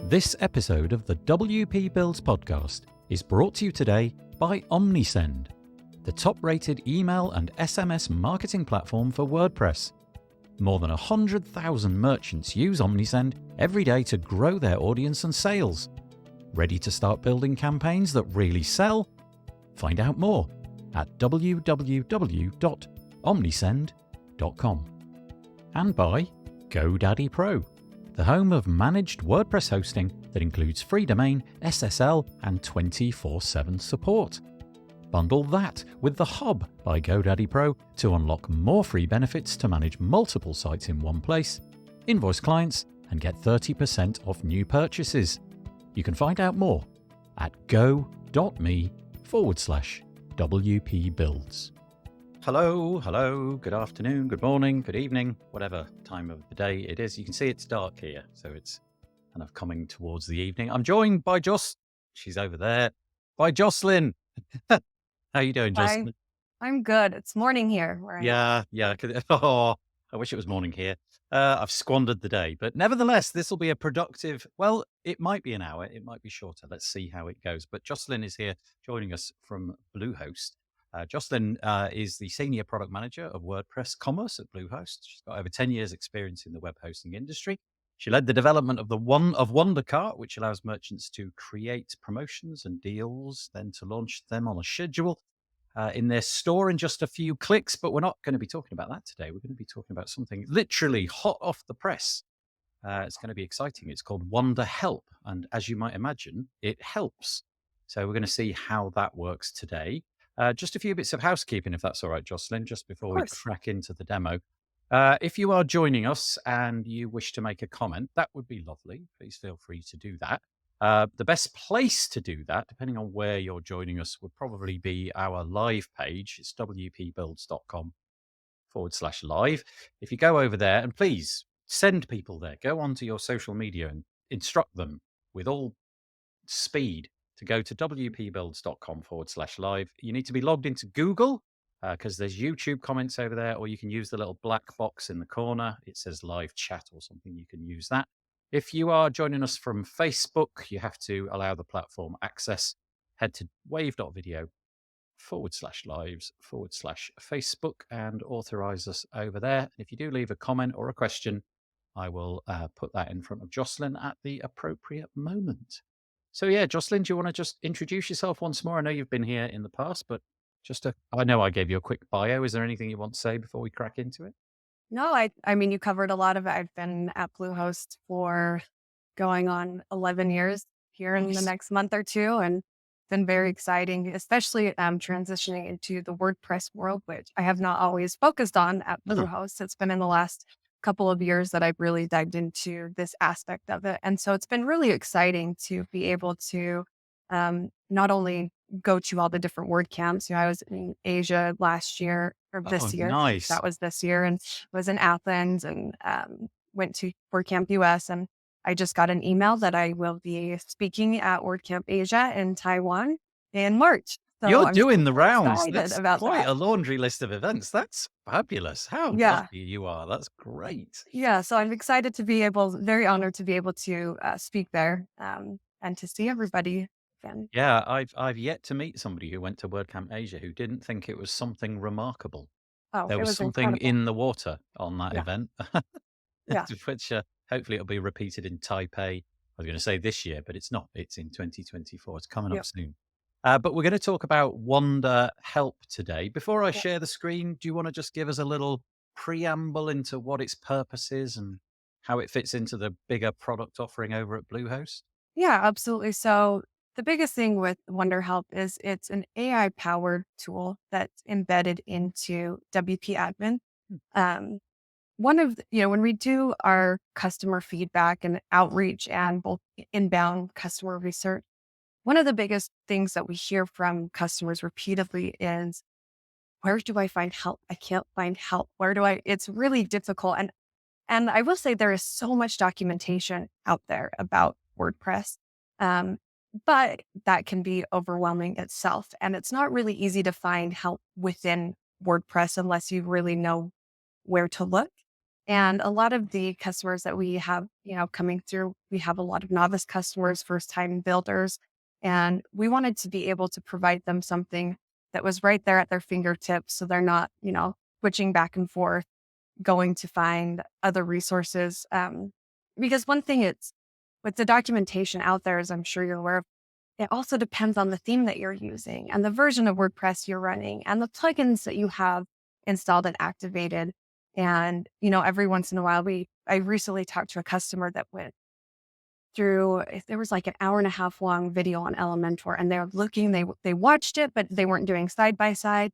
This episode of the WP Builds podcast is brought to you today by Omnisend, the top-rated email and SMS marketing platform for WordPress. More than 100,000 merchants use Omnisend every day to grow their audience and sales. Ready to start building campaigns that really sell? Find out more at www.omnisend.com. And by GoDaddy Pro, the home of managed WordPress hosting that includes free domain, SSL, and 24/7 support. Bundle that with the Hub by GoDaddy Pro to unlock more free benefits to manage multiple sites in one place, invoice clients, and get 30% off new purchases. You can find out more at go.me/WP Builds. Hello, good afternoon, good morning, good evening, whatever time of the day it is. You can see it's dark here, so it's kind of coming towards the evening. I'm joined by she's over there, by Jocelyn. How are you doing, Jocelyn? I'm good. It's morning here. Where Yeah. Oh, I wish it was morning here. I've squandered the day, but nevertheless, this will be a productive, well, it might be an hour, it might be shorter. Let's see how it goes. But Jocelyn is here joining us from Bluehost. Jocelyn is the Senior Product Manager of WordPress Commerce at Bluehost. She's got over 10 years experience in the web hosting industry. She led the development of WonderCart, which allows merchants to create promotions and deals, then to launch them on a schedule in their store in just a few clicks. But we're not going to be talking about that today. We're going to be talking about something literally hot off the press. It's going to be exciting. It's called WonderHelp. And as you might imagine, it helps. So we're going to see how that works today. Just a few bits of housekeeping, if that's all right, Jocelyn, just before we crack into the demo. If you are joining us and you wish to make a comment, that would be lovely. Please feel free to do that. The best place to do that, depending on where you're joining us, would probably be our live page. It's wpbuilds.com/live. If you go over there, and please send people there, go onto your social media and instruct them with all speed to go to wpbuilds.com/live. You need to be logged into Google because there's YouTube comments over there, or you can use the little black box in the corner. It says live chat or something. You can use that. If you are joining us from Facebook, you have to allow the platform access. Head to wave.video/lives/Facebook and authorize us over there. And if you do leave a comment or a question, I will put that in front of Jocelyn at the appropriate moment. So yeah, Jocelyn, do you want to just introduce yourself once more? I know you've been here in the past, but I know I gave you a quick bio. Is there anything you want to say before we crack into it? No, I mean, you covered a lot of it. I've been at Bluehost for going on 11 years here in the next month or two, and it's been very exciting, especially transitioning into the WordPress world, which I have not always focused on at Bluehost. It's been in the last couple of years that I've really dived into this aspect of it. And so it's been really exciting to be able to not only go to all the different WordCamps. I was in Asia last year or this year. Nice. That was this year, and was in Athens and went to WordCamp US. And I just got an email that I will be speaking at WordCamp Asia in Taiwan in March. So you're doing the rounds. That's about quite a laundry list of events. That's fabulous. How lucky you are. That's great. Yeah. So I'm excited to be very honored to be able to speak there and to see everybody again. Yeah. I've yet to meet somebody who went to WordCamp Asia who didn't think it was something remarkable. Oh, there was something incredible in the water on that event. Yeah. Which hopefully it'll be repeated in Taipei. I was going to say this year, but it's not. It's in 2024. It's coming up soon. But we're going to talk about WonderHelp today. Before I share the screen, do you want to just give us a little preamble into what its purpose is and how it fits into the bigger product offering over at Bluehost? Yeah, absolutely. So the biggest thing with WonderHelp is it's an AI-powered tool that's embedded into WP Admin. When we do our customer feedback and outreach and both inbound customer research, one of the biggest things that we hear from customers repeatedly is, where do I find help? I can't find help. It's really difficult. And I will say there is so much documentation out there about WordPress, but that can be overwhelming itself. And it's not really easy to find help within WordPress unless you really know where to look. And a lot of the customers that we have, coming through, we have a lot of novice customers, first time builders, and we wanted to be able to provide them something that was right there at their fingertips. So they're not, switching back and forth, going to find other resources. Because one thing it's with the documentation out there, as I'm sure you're aware of, it also depends on the theme that you're using and the version of WordPress you're running and the plugins that you have installed and activated. And, every once in a while, I recently talked to a customer that went through, there was like an hour and a half long video on Elementor, and they're looking, they watched it, but they weren't doing side by side.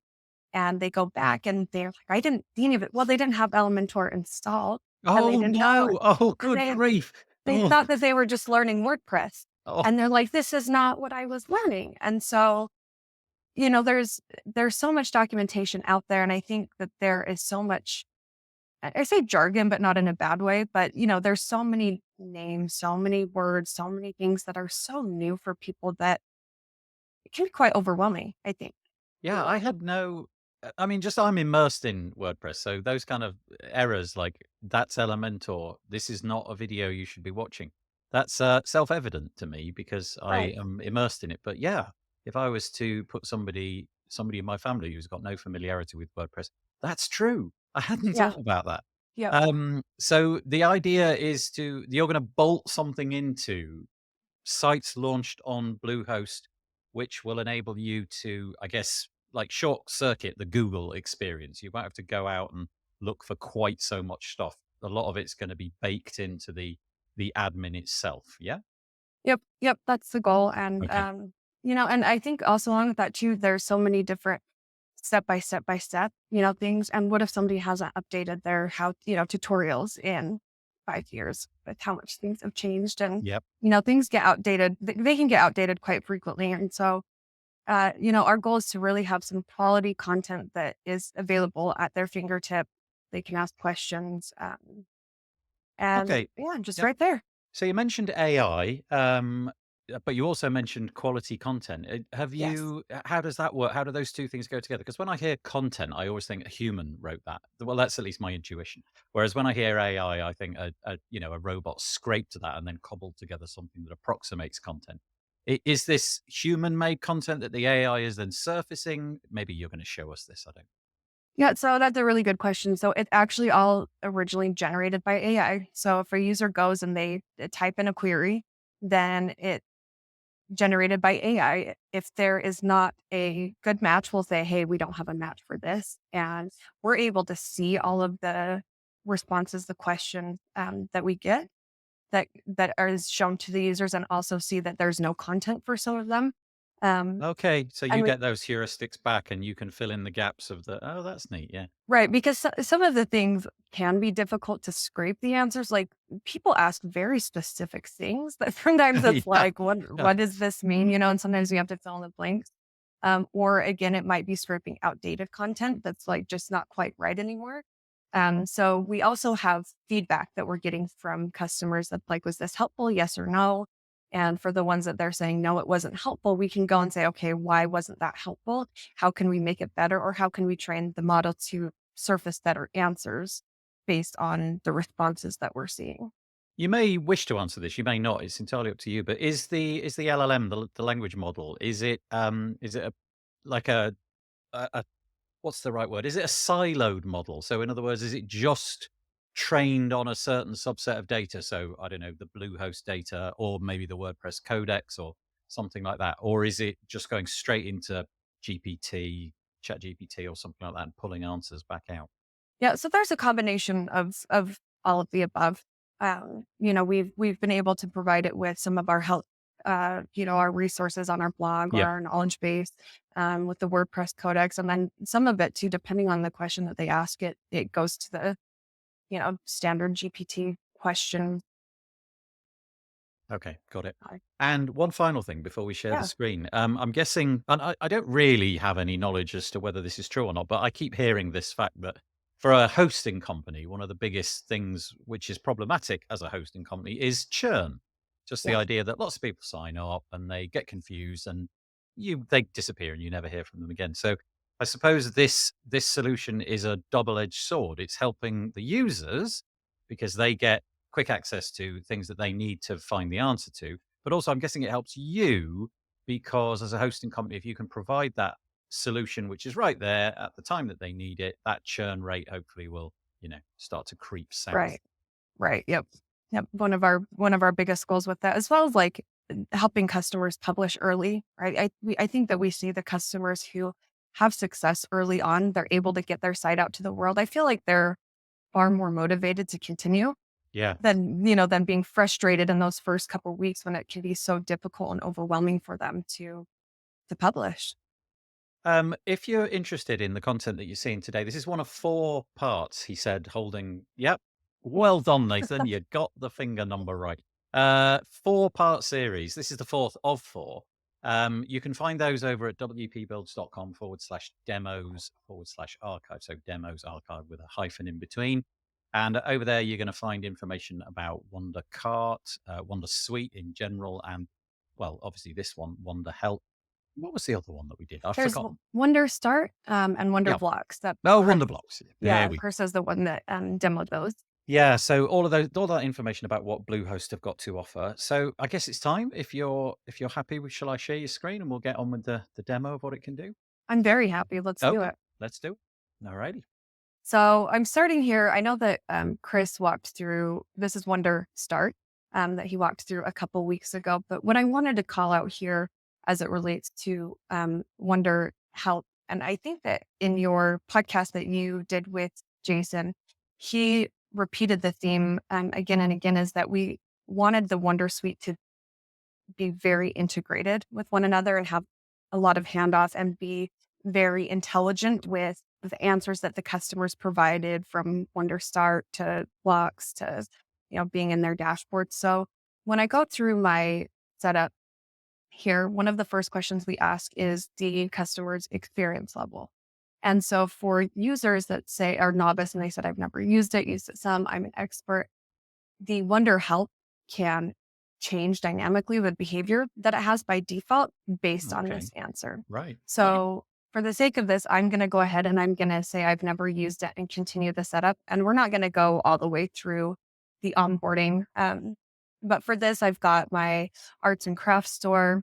And they go back and they're like, I didn't see any of it. Well, they didn't have Elementor installed and they Oh, didn't know it. no. Oh, And good grief. they Oh, thought that they were just learning WordPress. oh. And they're like, this is not what I was learning. And so, there's so much documentation out there. And I think that there is so much, I say jargon, but not in a bad way. But, there's so many names, so many words, so many things that are so new for people that it can be quite overwhelming, I think. Yeah, I had no I mean, just I'm immersed in WordPress, so those kind of errors like, "That's Elementor. This is not a video you should be watching." That's, self-evident to me because I Right. am immersed in it, but yeah, if I was to put somebody in my family who's got no familiarity with WordPress, that's true. I hadn't Yeah. thought about that. Yep. So the idea is you're gonna bolt something into sites launched on Bluehost, which will enable you to, I guess, like short circuit the Google experience. You won't have to go out and look for quite so much stuff. A lot of it's going to be baked into the admin itself. Yeah. Yep. Yep. That's the goal. And, Okay. and I think also along with that too, there's so many different step by step, things. And what if somebody hasn't updated their tutorials in 5 years with how much things have changed and, Yep. things get outdated. They can get outdated quite frequently. And so, our goal is to really have some quality content that is available at their fingertip. They can ask questions, and Okay. yeah, just Yep. right there. So you mentioned AI, but you also mentioned quality content. Yes. How does that work? How do those two things go together? Because when I hear content, I always think a human wrote that. Well, that's at least my intuition. Whereas when I hear AI, I think a robot scraped that and then cobbled together something that approximates content. Is this human-made content that the AI is then surfacing? Maybe you're going to show us this. I don't. Yeah, so that's a really good question. So it's actually all originally generated by AI. So if a user goes and they type in a query, then it generated by AI. If there is not a good match, we'll say, hey, we don't have a match for this. And we're able to see all of the responses, the questions that we get that are shown to the users and also see that there's no content for some of them. Um, Okay, so and you we get those heuristics back, and you can fill in the gaps of the. Oh, that's neat. Yeah. Right, because some of the things can be difficult to scrape the answers. Like people ask very specific things that sometimes it's Yeah. like, what does this mean? And sometimes we have to fill in the blanks. Or again, it might be scraping outdated content that's like just not quite right anymore. So we also have feedback that we're getting from customers that like, was this helpful? Yes or no? And for the ones that they're saying, no, it wasn't helpful, we can go and say, okay, why wasn't that helpful? How can we make it better? Or how can we train the model to surface better answers based on the responses that we're seeing? You may wish to answer this, you may not, it's entirely up to you, but is the LLM, the language model, is it a like a what's the right word? Is it a siloed model? So in other words, is it just trained on a certain subset of data? So I don't know, the Bluehost data or maybe the WordPress codex or something like that? Or is it just going straight into GPT, ChatGPT or something like that and pulling answers back out? Yeah, so there's a combination of all of the above. We've been able to provide it with some of our help, our resources on our blog or Yeah. our knowledge base, with the WordPress codex, and then some of it too, depending on the question that they ask it goes to the standard GPT question. Okay, got it. Uh, And one final thing before we share the Yeah, screen. I'm guessing, and I don't really have any knowledge as to whether this is true or not, but I keep hearing this fact that for a hosting company, one of the biggest things which is problematic as a hosting company is churn. Just the yeah. idea that lots of people sign up and they get confused and they disappear and you never hear from them again. So I suppose this solution is a double-edged sword. It's helping the users because they get quick access to things that they need to find the answer to. But also, I'm guessing it helps you because as a hosting company, if you can provide that solution which is right there at the time that they need it, that churn rate hopefully will, start to creep south. Right. Right. Yep. Yep. One of our biggest goals with that, as well as like helping customers publish early. Right. I think that we see the customers who have success early on, they're able to get their site out to the world. I feel like they're far more motivated to continue Yeah. than being frustrated in those first couple weeks when it can be so difficult and overwhelming for them to publish. If you're interested in the content that you're seeing today, this is one of 4 parts, he said, holding. Yep. Well done, Nathan. You got the finger number right. 4-part series. This is the 4th of 4. You can find those over at wpbuilds.com/demos/archive. So demos archive with a hyphen in between. And over there, you're going to find information about Wonder Cart, WonderSuite in general, and, well, obviously this one, WonderHelp. What was the other one that we did? I've There's forgotten. Wonder Start and Wonder Yeah. Blocks that Oh, Chris, Wonder Blocks. There yeah, we Chris is the one that demoed those. Yeah, so all that information about what Bluehost have got to offer. So I guess it's time. If you're happy, shall I share your screen and we'll get on with the demo of what it can do? I'm very happy. Let's do Okay, it. let's do it. Alrighty. So I'm starting here. I know that Chris walked through, this is Wonder Start that he walked through a couple weeks ago. But what I wanted to call out here as it relates to Wonder Help, and I think that in your podcast that you did with Jason, he repeated the theme again and again, is that we wanted the Wonder Suite to be very integrated with one another and have a lot of handoff and be very intelligent with the answers that the customers provided, from Wonder Start to blocks to being in their dashboard. So when I go through my setup here, one of the first questions we ask is the customer's experience level. And so for users that say are novice and they said, I've never used it some, I'm an expert, the Wonder Help can change dynamically the behavior that it has by default based on Okay. this answer. Right. So for the sake of this, I'm going to go ahead and I'm going to say I've never used it and continue the setup. And we're not going to go all the way through the onboarding. But for this, I've got my arts and crafts store,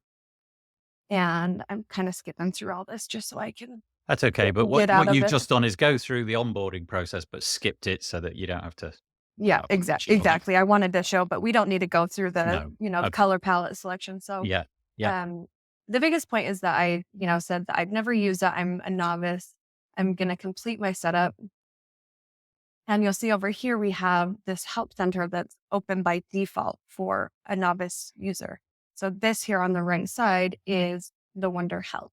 and I'm kind of skipping through all this just so I can That's okay. But what get out what of you've it. just done is go through the onboarding process, but skipped it so that you don't have to Yeah, punch it all in. exactly. I wanted to show, but we don't need to go through the, No. the Okay. color palette selection. So, Yeah. Yeah. um, the biggest point is that I, said that I've never used it. I'm a novice. I'm going to complete my setup. And you'll see over here, we have this help center that's open by default for a novice user. So this here on the right side is the Wonder Help.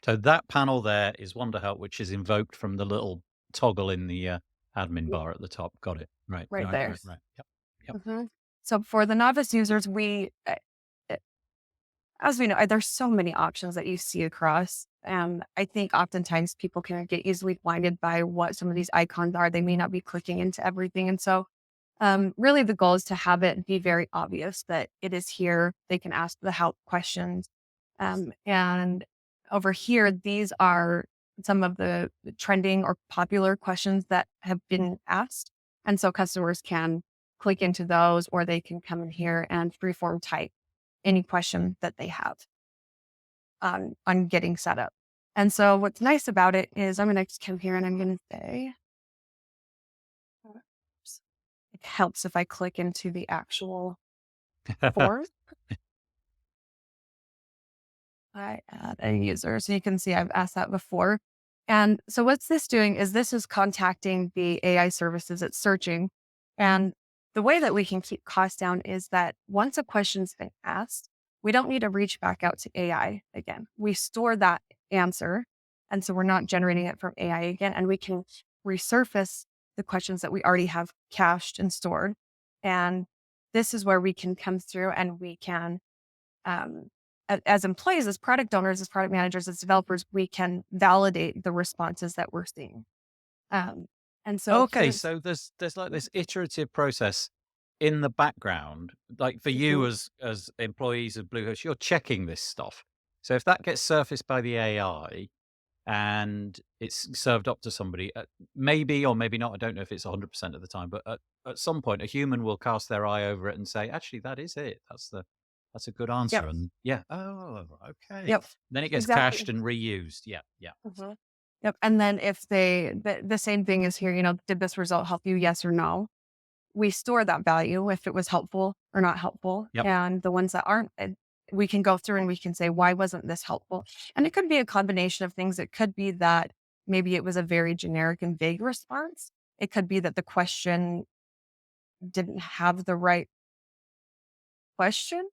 So that panel there is WonderHelp, which is invoked from the little toggle in the admin Yeah. bar at the top. Got it. Right. Right Right. there. Right. Right. Yep. Yep. Mhm. So for the novice users, as we know, there's so many options that you see across. I think oftentimes people can get easily blinded by what some of these icons are. They may not be clicking into everything. And so really the goal is to have it be very obvious that it is here. They can ask the help questions. And over here, these are some of the trending or popular questions that have been asked. And so customers can click into those, or they can come in here and freeform type any question that they have on getting set up. And so what's nice about it is I'm going to come here and I'm going to say, oops, it helps if I click into the actual form. I add a user. So you can see I've asked that before. And so what's this doing is this is contacting the AI services it's searching. And the way that we can keep costs down is that once a question's been asked, we don't need to reach back out to AI again. We store that answer. And so we're not generating it from AI again. And we can resurface the questions that we already have cached and stored. And this is where we can come through and we can um, as employees, as product owners, as product managers, as developers, we can validate the responses that we're seeing. Um, and so Okay, here's, so there's like this iterative process in the background. Like for you Mhm. as employees of Bluehost, you're checking this stuff. So if that gets surfaced by the AI, and it's served up to somebody. Maybe or maybe not. I don't know if it's 100% of the time, but at some point, a human will cast their eye over it and say, "Actually, that is it. That's a good answer." Yep. And yeah, oh, okay. Yep. Then it gets cached Exactly. and reused. Yeah, yeah. Mhm. Yep. And then if the same thing is here, did this result help you? Yes or no? We store that value if it was helpful or not helpful. Yep. And the ones that aren't, we can go through and we can say, why wasn't this helpful? And it could be a combination of things. It could be that maybe it was a very generic and vague response. It could be that the question didn't have the right question.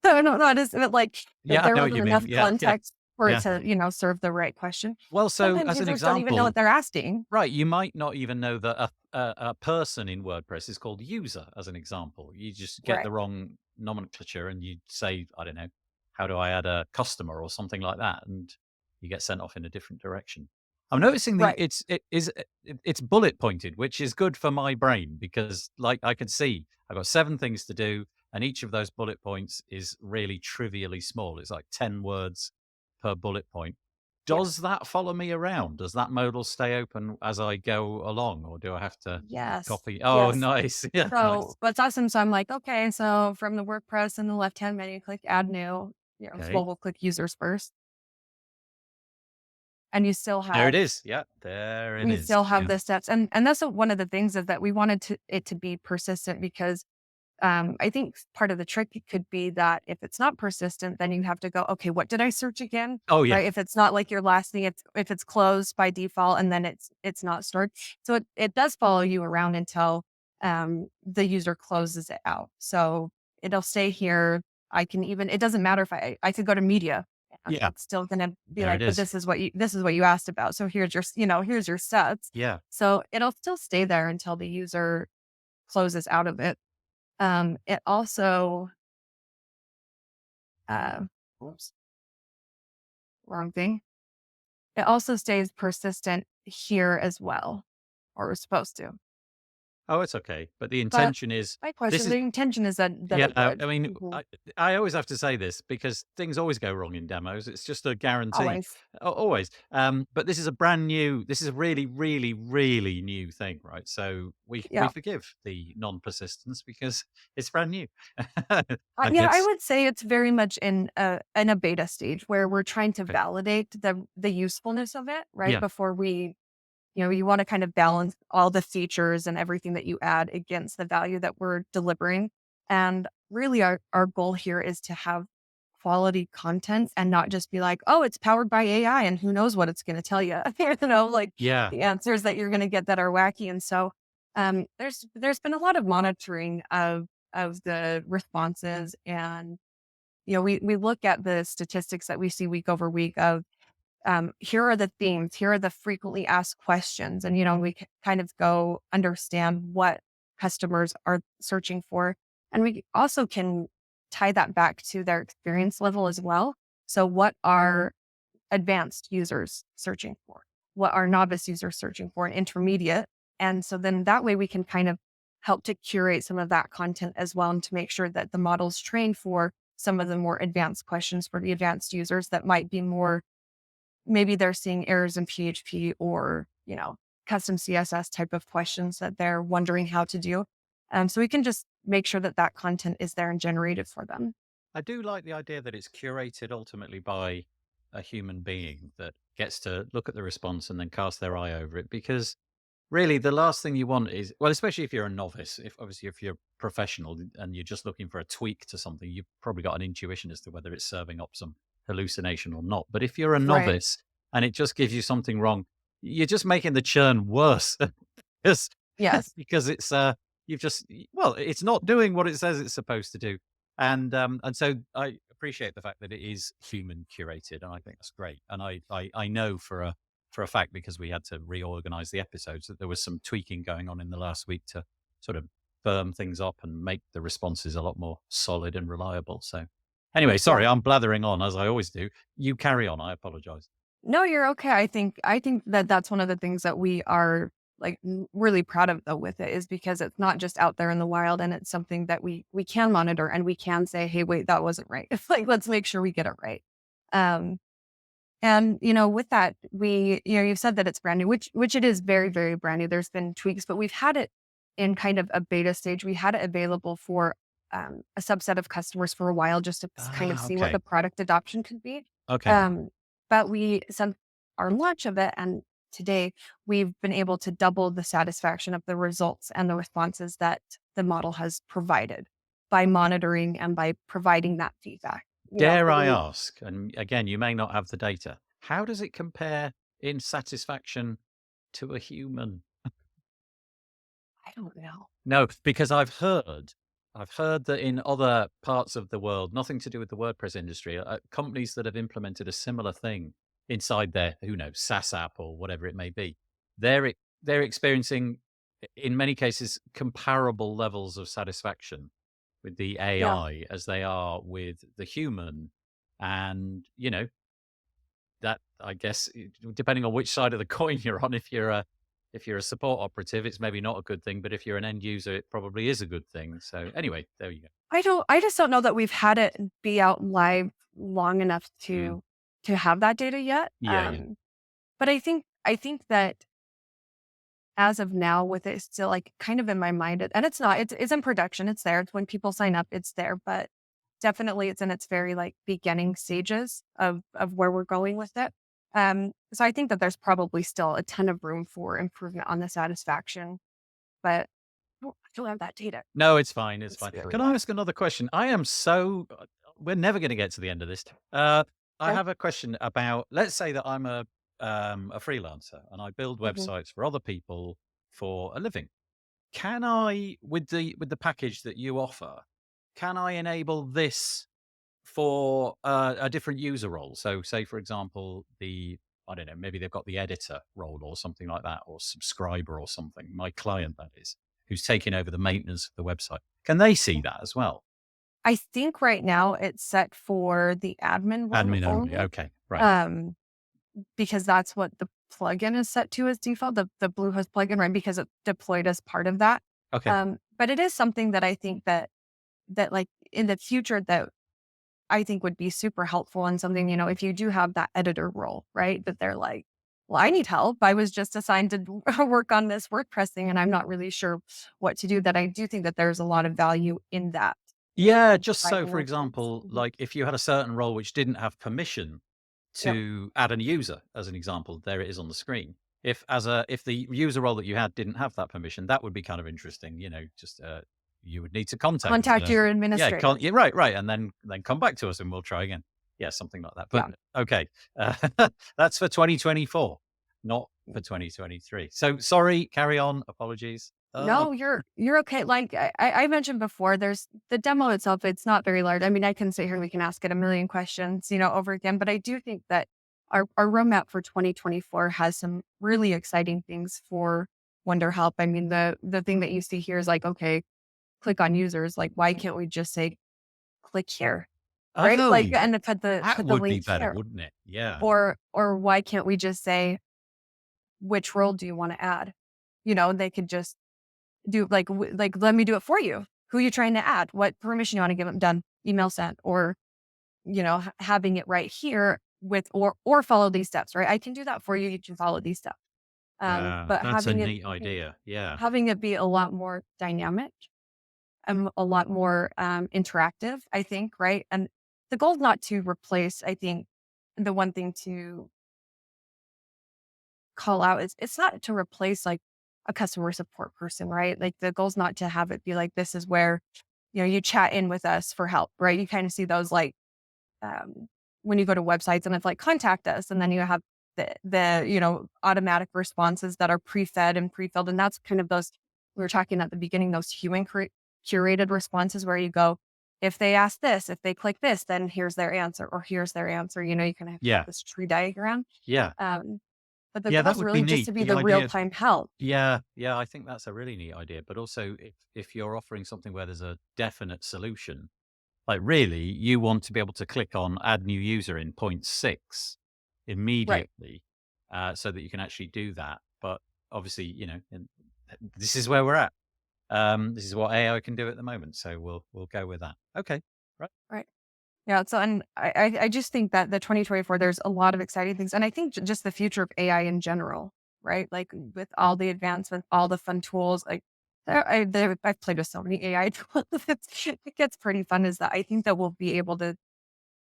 So I don't know. It is like that Yeah, I there know what wasn't you mean. enough Yeah, yeah, context for it yeah. to, serve the right question. Well, so Sometimes as an users don't even know what example, they're asking. right, you might not even know that a person in WordPress is called user, as an example. You just get Right. the wrong nomenclature and you say, I don't know, how do I add a customer or something like that, and you get sent off in a different direction. I'm noticing Right. it's bullet pointed, which is good for my brain because, like, I can see I've got 7 things to do, and each of those bullet points is really trivially small. It's like 10 words per bullet point. Does Yes. that follow me around? Does that modal stay open as I go along, or do I have to Yes. copy? Oh, Yes. nice. Yeah, So nice. what's awesome, so I'm like, okay, so from the WordPress in the left-hand menu, click add new, well, Okay. we'll click users first. And There it is. Yeah, there it we is. still have Yeah. the steps. And that's one of the things is that we wanted it to be persistent because I think part of the trick could be that if it's not persistent, then you have to go, okay, what did I search again? Oh, yeah. Right. If it's not like your last thing, if it's closed by default and then it's not stored. So it does follow you around until the user closes it out. So it'll stay here. It doesn't matter if I could go to media and Yeah, it's still gonna be there it like, but is. this is what you asked about. So here's your sets. Yeah. So it'll still stay there until the user closes out of it. It also, uh, oops, wrong thing. It also stays persistent here as well, or is supposed to. Oh, it's okay. But the But intention is my this question, is the intention is that yeah, it would. I mean, Mhm. I always have to say this because things always go wrong in demos. It's just a guarantee, Always. always. But this is a really, really, really new thing, right? So we Yeah. forgive the non-persistence because it's brand new. I And mean, I it's would say it's very much in a beta stage where we're trying to okay. validate the usefulness of it, right? Yeah, Before you want to kind of balance all the features and everything that you add against the value that we're delivering. And really, our goal here is to have quality content and not just be like, oh, it's powered by AI and who knows what it's going to tell you. Like yeah, the answers that you're going to get that are wacky. And so there's been a lot of monitoring of the responses and we look at the statistics that we see week over week of here are the themes, here are the frequently asked questions. And, we kind of go understand what customers are searching for. And we also can tie that back to their experience level as well. So, what are advanced users searching for? What are novice users searching for? And intermediate. And so then that way we can kind of help to curate some of that content as well and to make sure that the model's trained for some of the more advanced questions for the advanced users that might be more. Maybe they're seeing errors in PHP or, custom CSS type of questions that they're wondering how to do. So we can just make sure that that content is there and generated for them. I do like the idea that it's curated ultimately by a human being that gets to look at the response and then cast their eye over it because really, the last thing you want is well, especially if you're a novice. If you're professional and you're just looking for a tweak to something, you've probably got an intuition as to whether it's serving up some hallucination or not. But if you're a Right. novice and it just gives you something wrong, you're just making the churn worse because Yes. because it's you've just well, it's not doing what it says it's supposed to do, and so I appreciate the fact that it is human curated, and I think that's great. And I know for a fact because we had to reorganize the episodes that there was some tweaking going on in the last week to sort of firm things up and make the responses a lot more solid and reliable. So anyway, Yeah. sorry, I'm blathering on as I always do. You carry on. I apologize. No, you're okay. I think that that's one of the things that we are like really proud of though with it is because it's not just out there in the wild and it's something that we can monitor and we can say, hey, wait, that wasn't right. It's like let's make sure we get it right. Um, And, with that, you've said that it's brand new, which it is very, very brand new. There's been tweaks, but we've had it in kind of a beta stage. We had it available for a subset of customers for a while just to kind of Ah, see what okay. the product adoption could be. Okay. Um, but since our launch of it and today, we've been able to double the satisfaction of the results and the responses that the model has provided by monitoring and by providing that feedback. Dare I Really, ask, and again, you may not have the data, how does it compare in satisfaction to a human? I don't know. No, because I've heard that in other parts of the world, nothing to do with the WordPress industry, companies that have implemented a similar thing inside their, who knows, SaaS app or whatever it may be, they're experiencing, in many cases, comparable levels of satisfaction with the Yeah. AI as they are with the human, and that, I guess, depending on which side of the coin you're on, if you're a support operative, it's maybe not a good thing, but if you're an end user, it probably is a good thing. So anyway, there you go. I just don't know that we've had it be out live long enough Mm. to have that data yet. Yeah, yeah. But I think that as of now, with it still like kind of in my mind, and it's not, it's in production, it's there. It's when people sign up, it's there, but definitely it's in its very like beginning stages of where we're going with it. So I think that there's probably still a ton of room for improvement on the satisfaction, but I don't have that data. No, it's fine. It's It's fine. really Can I ask another question? We're never going to get to the end of this. I okay. have a question about, let's say that I'm a freelancer and I build Mhm. websites for other people for a living. Can I, with the package that you offer, can I enable this for a different user role? So, say for example, I don't know, maybe they've got the editor role or something like that, or subscriber or something. My client, that is, who's taking over the maintenance of the website. Can they see that as well? I think right now it's set for the admin role Admin only. only, Okay, right. um, because that's what the plugin is set to as default, the Bluehost plugin, right? Because it's deployed as part of that. Okay. But it is something that I think that like in the future that I think would be super helpful and something, if you do have that editor role, right? That they're like, well, I need help. I was just assigned to work on this WordPress thing and I'm not really sure what to do. That I do think that there's a lot of value in that, Yeah, just so, providing for those things. example, Mhm. like if you had a certain role which didn't have permission Yep. to add a user, as an example, there it is on the screen. If the user role that you had didn't have that permission, that would be kind of interesting. Just you would need to contact. Contact your Yeah, administrator. yeah, right, right, and then come back to us and we'll try again. Yeah, something like that. But Yeah. okay, uh, that's for 2024, not for 2023. So sorry, carry on. Apologies. No, you're okay. Like I mentioned before, there's the demo itself, it's not very large. I mean, I can sit here and we can ask it a million questions, over again, but I do think that our roadmap for 2024 has some really exciting things for WonderHelp. I mean, the thing that you see here is like, okay, click on users. Like, why can't we just say click here? Right? Like, Oh, and to that put the would be link better, here. wouldn't it? Yeah. Or why can't we just say which role do you want to add? They could just do like, let me do it for you. Who you trying to add? What permission you want to give them? Done. Email sent. Or, having it right here with or follow these steps, right? I can do that for you. You can follow these steps. Yeah, But that's a neat idea. Yeah. having it be a lot more dynamic and a lot more interactive, I think, right? And the goal is not to replace, I think the one thing to call out is it's not to replace like a customer support person, right? Like the goal is not to have it be like, this is where, you chat in with us for help, right? You kind of see those like um, when you go to websites and it's like contact us, and then you have the automatic responses that are pre-fed and pre-filled, and that's kind of those we were talking at the beginning, those curated responses where you go, if they ask this, if they click this, then here's their answer, or here's their answer. You kind of have Yeah. this tree diagram. Yeah. Um, but the Yeah, goal that is would be really just neat. to be The the real idea. time help. Yeah, yeah, I think that's a really neat idea. But also, if you're offering something where there's a definite solution, like really, you want to be able to click on add new user in point 6 Right. immediately, so that you can actually do that. But obviously, this is where we're at. This is what AI can do at the moment. So we'll go with that. Okay. Right. Right. Yeah. So, and I just think that the 2024, there's a lot of exciting things. And I think just the future of AI in general, right? Like with all the advancements, all the fun tools, like I've played with so many AI tools. It gets pretty fun is that I think that we'll be able to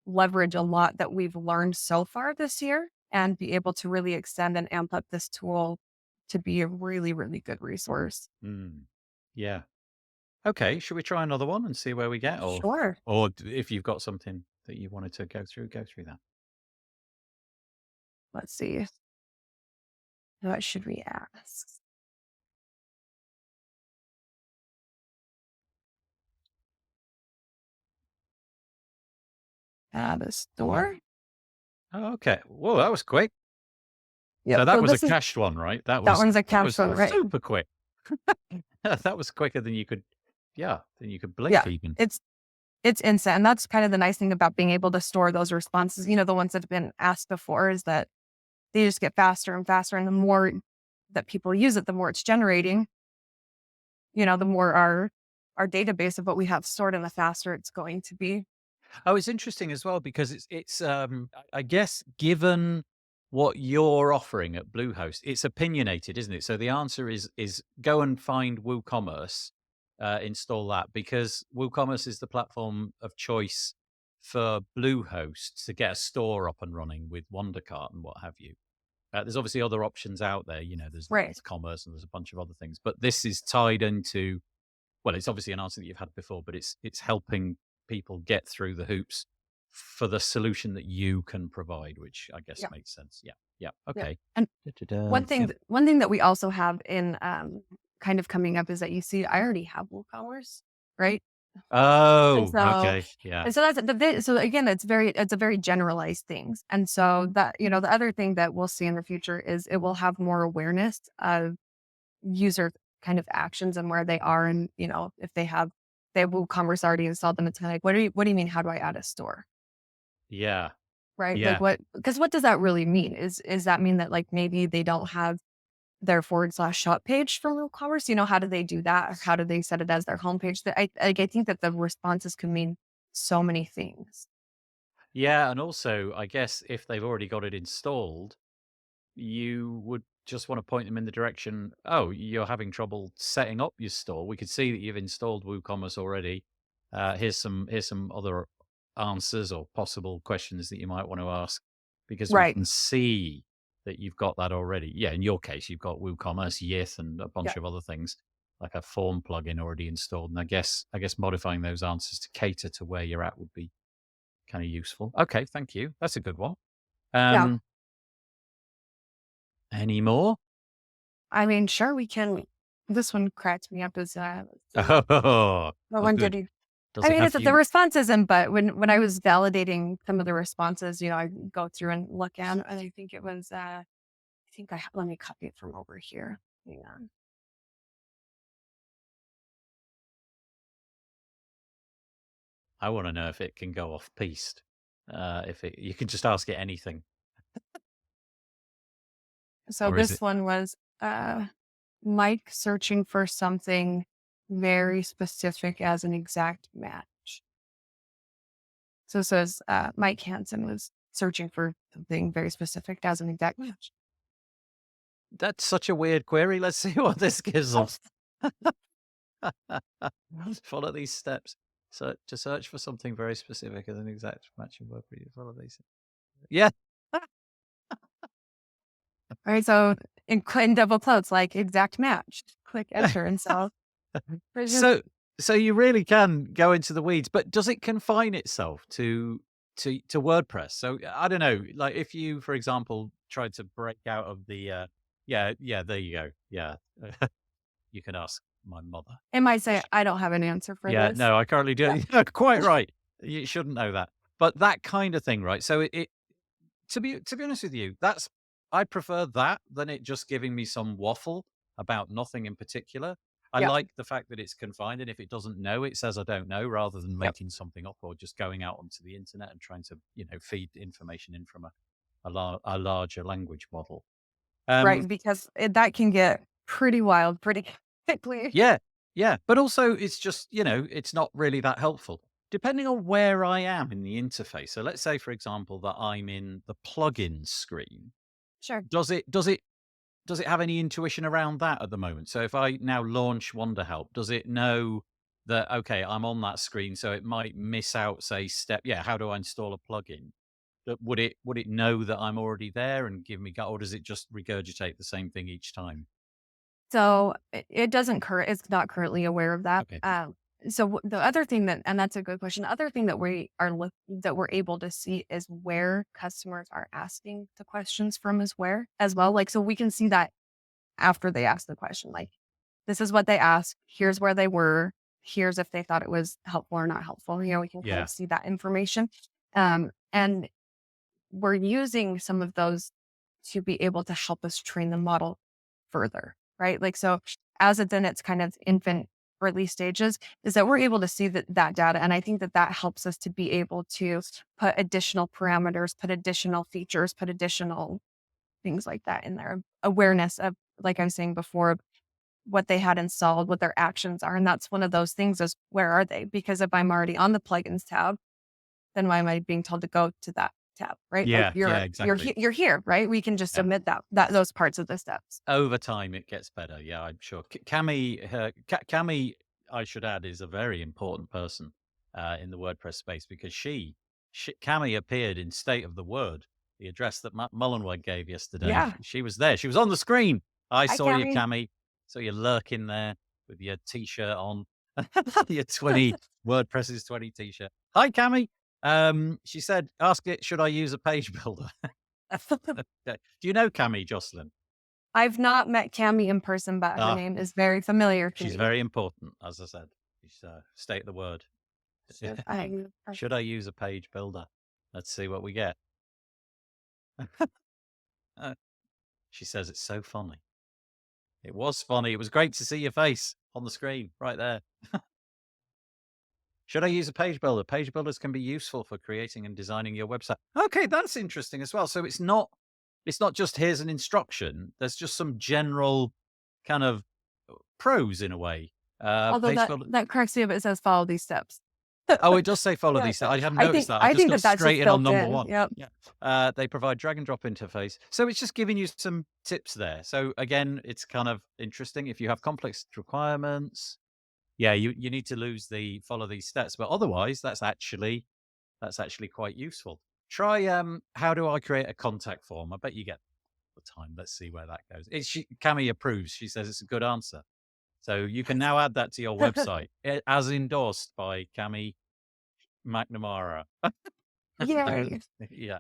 leverage a lot that we've learned so far this year and be able to really extend and amp up this tool to be a really, really good resource. Mm. Yeah. Okay. Should we try another one and see where we get, Sure. or if you've got something that you wanted to go through that. Let's see. What should we ask? The store? Oh, okay. Whoa, that was quick. Yep. So that So was a this is cached one, right? That that was one's a that cash was one, right? super quick. That was quicker than you could, yeah, than you could blink Yeah. even. It's instant. And that's kind of the nice thing about being able to store those responses. The ones that have been asked before is that they just get faster and faster. And the more that people use it, the more it's generating, the more our database of what we have stored and the faster it's going to be. Oh, it's interesting as well because I guess given what you're offering at Bluehost, it's opinionated, isn't it? So the answer is go and find WooCommerce, install that because WooCommerce is the platform of choice for Bluehost to get a store up and running with WonderCart and what have you. There's obviously other options out there, there's Right. commerce and there's a bunch of other things, but this is tied into, well, it's obviously an answer that you've had before, but it's helping people get through the hoops for the solution that you can provide, which I guess Yeah. makes sense. Yeah. Yeah. Yeah. Okay. And Da-da-da. one thing, Yeah. one thing that we also have in kind of coming up is that you see, I already have WooCommerce, right? And Oh, so, okay. Yeah. and so that's so again, it's a very generalized things. And so that, the other thing that we'll see in the future is it will have more awareness of user kind of actions and where they are. And, if they have WooCommerce already installed, then it's kind of like, what do you mean? How do I add a store? Yeah. Right. Like Yeah. because what does that really mean? Is that mean that like maybe they don't have their /shop page for WooCommerce? How do they do that? Or how do they set it as their homepage? That I think that the responses can mean so many things. Yeah. And also, I guess if they've already got it installed, you would just want to point them in the direction, oh, you're having trouble setting up your store. We could see that you've installed WooCommerce already. Here's some other answers or possible questions that you might want to ask because we Right. can see that you've got that already. Yeah, in your case, you've got WooCommerce, Yith, and a Yeah. bunch of other things like a form plugin already installed. And I guess modifying those answers to cater to where you're at would be kind of useful. Okay, thank you. That's a good one. Yeah. Um, any more? I mean, sure, we can. This one cracks me up as let's see. Oh, What oh, one did good. you? Does I it mean, have it's the you? response isn't, but when I was validating some of the responses, I go through and look at, and I think it was, I think let me copy it from over here. Hang on. I want to know if it can go off piste. If you can just ask it anything, So or is this it? one was, Mike searching for something very specific as an exact match. So it says, Mike Hansen was searching for something very specific as an exact match. That's such a weird query. Let's see what this gives us. Follow these steps. So to search for something very specific as an exact matching word for you. Follow these. Yeah. All right. So in double quotes, like exact match, click enter. And so it's just, So so you really can go into the weeds, but does it confine itself to WordPress? So I don't know, like if you, for example, tried to break out of the yeah, there you go. Yeah. You can ask my mother. it might say, I don't have an answer for Yeah, this. no, I currently Yeah. do. Yeah, quite right. You shouldn't know that. But that kind of thing, right? So it to be honest with you, that's I prefer that than it just giving me some waffle about nothing in particular. I Yep. like the fact that it's confined, and if it doesn't know, it says I don't know, rather than Yep. making something up or just going out onto the internet and trying to feed information in from a larger language model. Right. Um, Because that can get pretty wild pretty quickly. yeah, yeah, but also it's just it's not really that helpful. depending on where I am in the interface. So let's say, for example, that I'm in the plugins screen. Sure. Does it have any intuition around that at the moment? So if I now launch WonderHelp, does it know that, okay, I'm on that screen, so it might miss out, say, step, yeah, how do I install a plugin? But would it know that I'm already there and give me, or does it just regurgitate the same thing each time? So it doesn't it's not currently aware of that. Okay. The other thing and that's a good question. The other thing that that we're able to see is where customers are asking the questions from as well. Like, so we can see that after they ask the question, like, this is what they asked. Here's where they were. Here's if they thought it was helpful or not helpful. We can kind Yeah. of see that information. And we're using some of those to be able to help us train the model further, right? Like, so as it's in its kind of infant early stages, is that we're able to see that data. And I think that helps us to be able to put additional parameters, put additional features, put additional things like that in there. Awareness of, like I was saying before, what they had installed, what their actions are. And that's one of those things is, where are they? Because if I'm already on the plugins tab, then why am I being told to go to that tab, right? Like, Yeah. Yeah. Exactly. you're here, right? We can just Yeah. omit those parts of the steps. Over time, it gets better. Yeah, I'm sure. Cami, I should add, is a very important person in the WordPress space because Cami appeared in State of the Word, the address that Matt Mullenweg gave yesterday. Yeah. She was there. She was on the screen. I Hi, saw you, Cammy. Cami. Saw you lurking there with your t-shirt on, your 20 WordPress's 20 t-shirt. Hi, Cami. She said, "Ask it. Should I use a page builder?" Okay. Do you know Cami, Jocelyn? I've not met Cammy in person, but her Ah, name is very familiar to she's me. very important, as I said. She's state the word. Should I? Should I use a page builder? Let's see what we get. Uh, she says it's so funny. It was funny. It was great to see your face on the screen right there. Should I use a page builder? Page builders can be useful for creating and designing your website. Okay, that's interesting as well. So it's not just here's an instruction. There's just some general kind of pros in a way. Although Page builder. that corrects me, but it says follow these steps. Oh, it does say follow Yeah, these. I hadn't noticed that. I I just think got that's straight just in on built number in. one. Yep. Yeah. They provide drag and drop interface. So it's just giving you some tips there. So again, it's kind of interesting. If you have complex requirements, yeah, you need to follow these steps. But otherwise, that's actually quite useful. Try how do I create a contact form? I bet you get the time. Let's see where that goes. Cami approves. She says it's a good answer. So you can now add that to your website as endorsed by Cami McNamara. Yay. Yeah.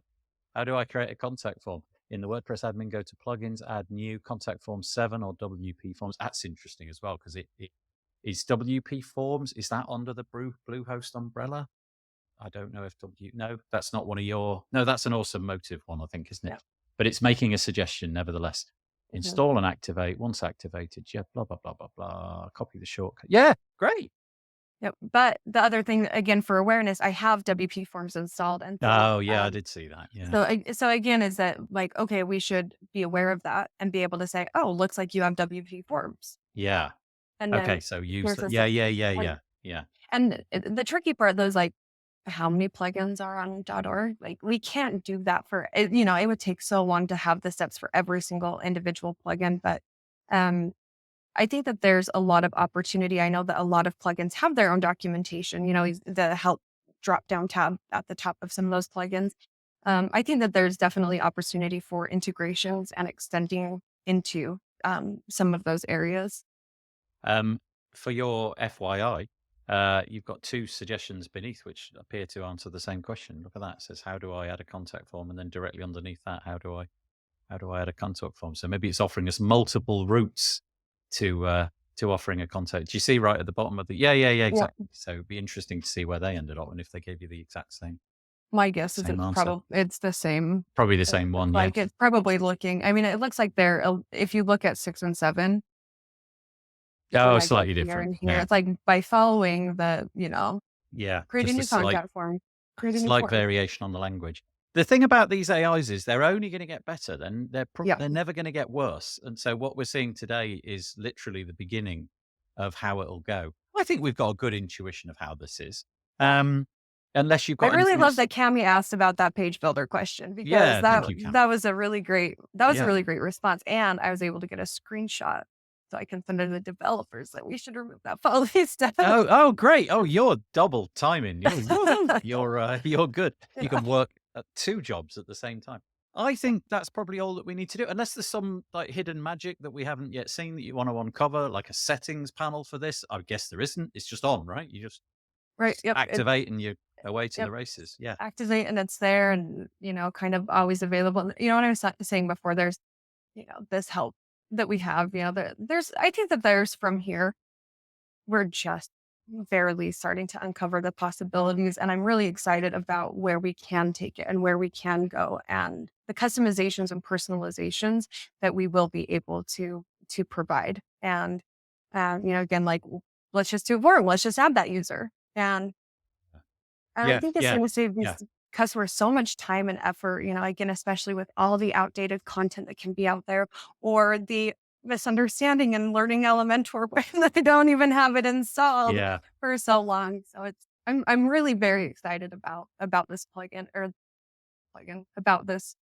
How do I create a contact form? In the WordPress admin, go to plugins, add new contact form 7 or WP forms. That's interesting as well because it is WP forms. Is that under the Bluehost umbrella? I don't know if no, that's not one of your, no, that's an awesome motive one, I think, isn't it? Yeah. But it's making a suggestion nevertheless. Mhm. Install and activate. Once activated, yeah, blah, blah, blah, blah, blah. Copy the shortcut. Yeah, great. Yep. But the other thing, again, for awareness, I have WP forms installed, and so Oh, yeah, I did see that. Yeah. so again, is that like, okay, we should be aware of that and be able to say, oh, looks like you have WP forms, Yeah. and Okay, then so use here's that. a Yeah, step. yeah, yeah, Like, yeah, yeah. and the tricky part, though, is like, how many plugins are on .org? Like, we can't do that for it. It would take so long to have the steps for every single individual plugin, but um, I think that there's a lot of opportunity. I know that a lot of plugins have their own documentation, the help drop down tab at the top of some of those plugins. I think that there's definitely opportunity for integrations and extending into some of those areas. Um, for your FYI, you've got two suggestions beneath which appear to answer the same question. Look at that. It says, how do I add a contact form? And then directly underneath that, how do I add a contact form? So maybe it's offering us multiple routes to offering a contact. Do you see right at the bottom of the? Yeah, yeah, yeah, Yeah. exactly. So it'd be interesting to see where they ended up and if they gave you the exact My guess is same answer. it's the same. Probably the same one. Yeah. Like, it's probably looking, I mean, it looks like if you look at 6 and 7, when Oh, I go slightly here different. and here, Yeah. it's like by following Yeah. create a Just a new slight contact form, create a new slight form. variation on the language. The thing about these AIs is they're only going to get better. Then Yeah. they're never going to get worse. And so what we're seeing today is literally the beginning of how it'll go. I think we've got a good intuition of how this is. Um, unless you've I got really anything love else. that Cami asked about that page builder question because Yeah, thank you, Cam. that was a really great Yeah. response, and I was able to get a screenshot so I can send it to the developers that we should remove that policy step. Oh, great. Oh, you're double timing. You're woohoo. You're good. You Yeah. can work at 2 jobs at the same time. I think that's probably all that we need to do, unless there's some like hidden magic that we haven't yet seen that you want to uncover, like a settings panel for this. I guess there isn't. It's just on, right? You just Right. Yep. activate and you're away to the Yep. races. Yeah. Activate and it's there and kind of always available. You know what I was saying before? There's this help that we have. There's I think that there's from here we're just barely starting to uncover the possibilities. And I'm really excited about where we can take it and where we can go and the customizations and personalizations that we will be able to provide. And again, like let's just do it for them. Let's just add that user. And I Yeah. think it's Yeah. going to save Yeah. these customers so much time and effort, again, especially with all the outdated content that can be out there or the misunderstanding and learning Elementor when they don't even have it installed Yeah. for so long. So I'm really very excited about this about this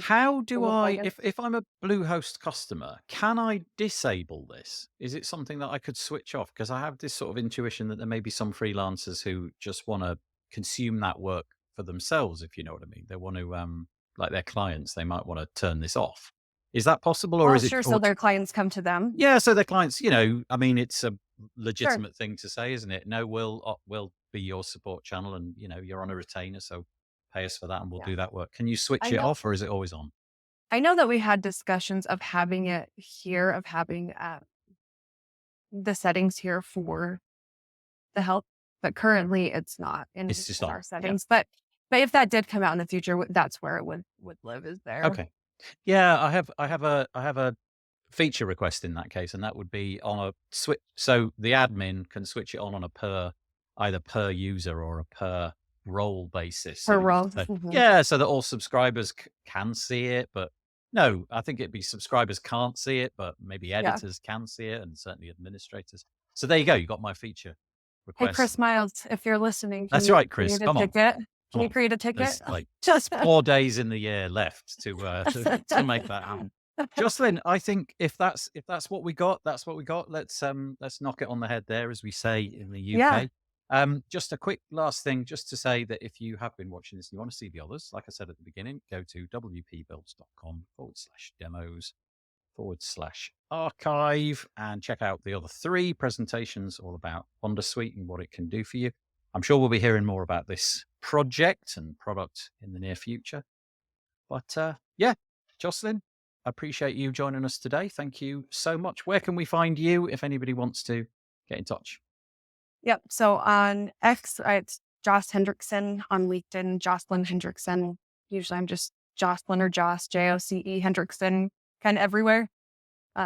How do single I, plugin. if I'm a Bluehost customer, can I disable this? Is it something that I could switch off? Because I have this sort of intuition that there may be some freelancers who just want to consume that work for themselves, if you know what I mean. They want to, like their clients, they might want to turn this off. Is that possible, or Oh, is it? sure. So their clients come to them. Yeah, so their clients, I mean, it's a Sure. legitimate thing to say, isn't it? No, we'll be your support channel, and you're on a retainer, so pay us for that, and we'll Yeah. do that work. Can you switch I it know. off, or is it always on? I know that we had discussions of having it here, of having the settings here for the help, but currently it's not It's just in on. our Yeah. settings. But if that did come out in the future, that's where it would live is there. Okay. Yeah, I have a feature request in that case, and that would be on a switch. So the admin can switch it on a either per user or a per role basis. Per So role. yeah, so that all subscribers can see it, but no, I think it'd be subscribers can't see it, but maybe Yeah. editors can see it, and certainly administrators. So there you go. You got my feature Hey, request. Chris Miles, if you're listening, can That's you right, Chris. create a Come on. ticket? Come Can you on. create a ticket? There's like 4 days in the year left to make that happen. Jocelyn, I think if that's what we got, that's what we got. Let's knock it on the head there, as we say in the Yeah. UK. Just a quick last thing, just to say that if you have been watching this and you want to see the others, like I said at the beginning, go to wpbuilds.com/demos /archive and check out the other 3 presentations all about WonderSuite and what it can do for you. I'm sure we'll be hearing more about this project and product in the near future. But yeah, Jocelyn, I appreciate you joining us today. Thank you so much. Where can we find you if anybody wants to get in touch? Yep. So on X, it's Joss Hendrickson. On LinkedIn, Jocelyn Hendrickson. Usually I'm just Jocelyn or Joss, Joce Hendrickson, kind of everywhere.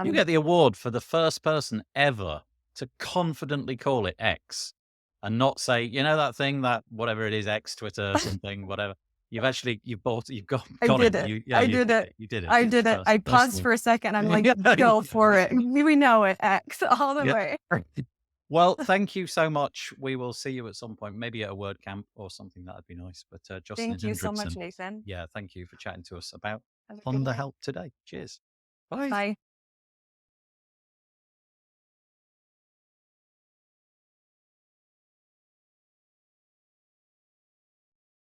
You get the award for the first person ever to confidently call it X and not say, that thing, that whatever it is, X, Twitter, something, whatever. You've I got did it. it. Yeah, I you did did it. it. You did it. I did it. I First paused one. for a second. I'm like, Yeah, go for it. We know it. X all the yeah. way. Well, thank you so much. We will see you at some point, maybe at a WordCamp or something. That'd be nice. But Jocelyn Thank you so much, Hendrickson, Nathan. yeah, thank you for chatting to us about Have a good night. WonderHelp today. Cheers. Bye. Bye.